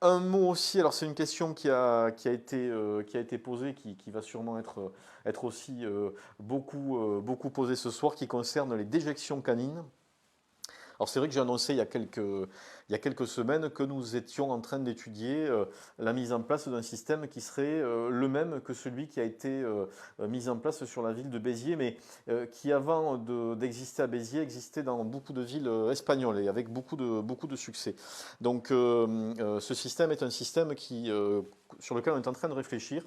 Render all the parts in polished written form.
Un mot aussi, alors c'est une question qui a été posée, qui va sûrement être aussi beaucoup posée ce soir, qui concerne les déjections canines. Alors c'est vrai que j'ai annoncé il y a quelques semaines que nous étions en train d'étudier la mise en place d'un système qui serait le même que celui qui a été mis en place sur la ville de Béziers, mais qui avant d'exister à Béziers existait dans beaucoup de villes espagnoles et avec beaucoup de succès. Donc ce système est un système sur lequel on est en train de réfléchir,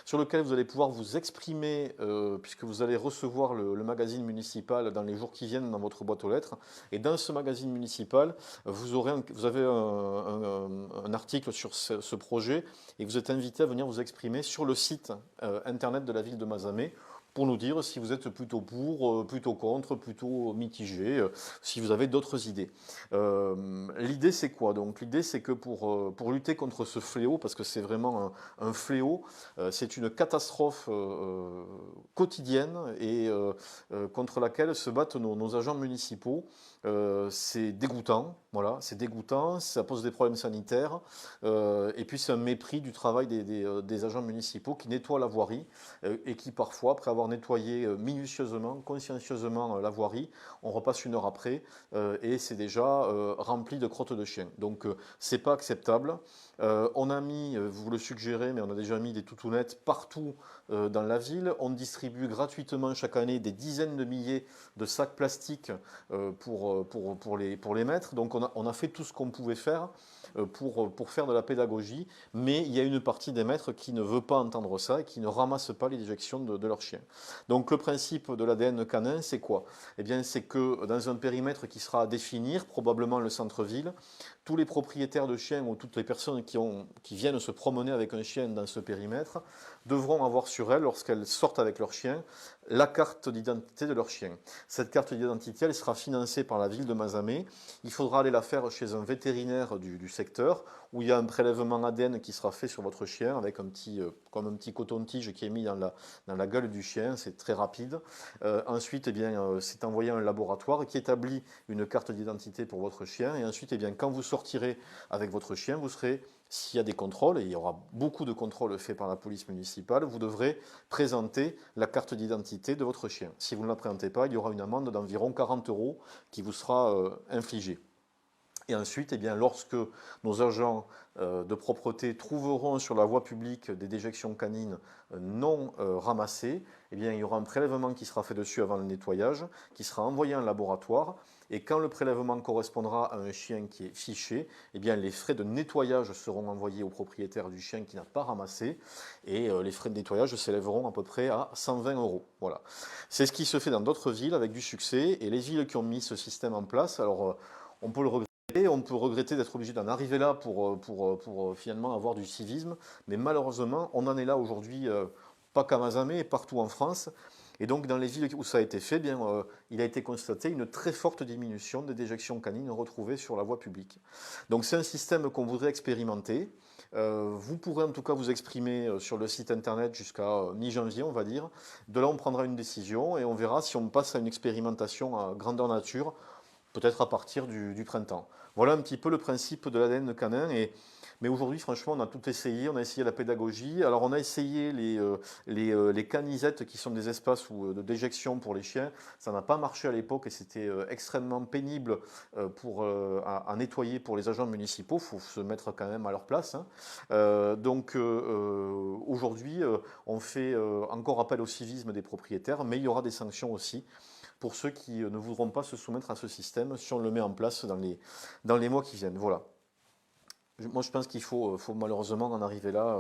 sur lequel vous allez pouvoir vous exprimer, puisque vous allez recevoir le magazine municipal dans les jours qui viennent dans votre boîte aux lettres. Et dans ce magazine municipal, vous avez un article sur ce projet et vous êtes invité à venir vous exprimer sur le site internet de la ville de Mazamet pour nous dire si vous êtes plutôt pour, plutôt contre, plutôt mitigé, si vous avez d'autres idées. L'idée c'est quoi? Donc l'idée c'est que pour lutter contre ce fléau, parce que c'est vraiment un fléau, c'est une catastrophe quotidienne et contre laquelle se battent nos agents municipaux. C'est dégoûtant, voilà, c'est dégoûtant, ça pose des problèmes sanitaires, et puis c'est un mépris du travail des agents municipaux qui nettoient la voirie et qui parfois, après avoir nettoyé minutieusement, consciencieusement la voirie, on repasse une heure après et c'est déjà rempli de crottes de chiens. Donc c'est pas acceptable. On a mis, vous le suggérez, mais on a déjà mis des toutounettes partout dans la ville. On distribue gratuitement chaque année des dizaines de milliers de sacs plastiques pour les mettre. Donc on a fait tout ce qu'on pouvait faire pour faire de la pédagogie, mais il y a une partie des maîtres qui ne veut pas entendre ça et qui ne ramasse pas les déjections de leurs chiens. Donc le principe de l'ADN canin, c'est quoi? Eh bien, c'est que dans un périmètre qui sera à définir, probablement le centre-ville, tous les propriétaires de chiens ou toutes les personnes qui viennent se promener avec un chien dans ce périmètre devront avoir sur elles, lorsqu'elles sortent avec leur chien, la carte d'identité de leur chien. Cette carte d'identité, elle sera financée par la ville de Mazamet. Il faudra aller la faire chez un vétérinaire du secteur, où il y a un prélèvement ADN qui sera fait sur votre chien, avec comme un petit coton-tige qui est mis dans la gueule du chien, c'est très rapide. Ensuite, eh bien, c'est envoyé à un laboratoire qui établit une carte d'identité pour votre chien, et ensuite, eh bien, quand vous sortirez avec votre chien, vous serez, s'il y a des contrôles, et il y aura beaucoup de contrôles faits par la police municipale, vous devrez présenter la carte d'identité de votre chien. Si vous ne la présentez pas, il y aura une amende d'environ 40 € qui vous sera infligée. Et ensuite, eh bien, lorsque nos agents de propreté trouveront sur la voie publique des déjections canines non ramassées, eh bien, il y aura un prélèvement qui sera fait dessus avant le nettoyage, qui sera envoyé en laboratoire. Et quand le prélèvement correspondra à un chien qui est fiché, eh bien, les frais de nettoyage seront envoyés au propriétaire du chien qui n'a pas ramassé. Et les frais de nettoyage s'élèveront à peu près à 120 €. Voilà. C'est ce qui se fait dans d'autres villes avec du succès. Et les villes qui ont mis ce système en place, alors on peut le regretter. On peut regretter d'être obligé d'en arriver là pour finalement avoir du civisme, mais malheureusement, on en est là aujourd'hui, pas qu'à Mazamet, partout en France. Et donc, dans les villes où ça a été fait, bien, il a été constaté une très forte diminution des déjections canines retrouvées sur la voie publique. Donc, c'est un système qu'on voudrait expérimenter. Vous pourrez en tout cas vous exprimer sur le site internet jusqu'à mi-janvier, on va dire. De là, on prendra une décision et on verra si on passe à une expérimentation à grandeur nature, peut-être à partir du printemps. Voilà un petit peu le principe de l'ADN canin. Mais aujourd'hui, franchement, on a tout essayé. On a essayé la pédagogie. Alors, on a essayé les canisettes, qui sont des espaces de déjection pour les chiens. Ça n'a pas marché à l'époque et c'était extrêmement pénible à nettoyer pour les agents municipaux. Il faut se mettre quand même à leur place, hein. Aujourd'hui, on fait encore appel au civisme des propriétaires, mais il y aura des sanctions aussi pour ceux qui ne voudront pas se soumettre à ce système si on le met en place dans les mois qui viennent. Voilà. Moi, je pense qu'il faut malheureusement en arriver là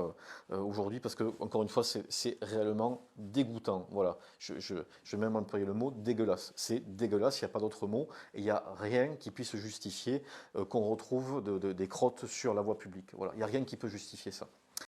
aujourd'hui parce que, encore une fois, c'est réellement dégoûtant. Voilà. Je vais même employer le mot dégueulasse. C'est dégueulasse, il n'y a pas d'autre mot et il n'y a rien qui puisse justifier qu'on retrouve des crottes sur la voie publique. Voilà. Il n'y a rien qui peut justifier ça.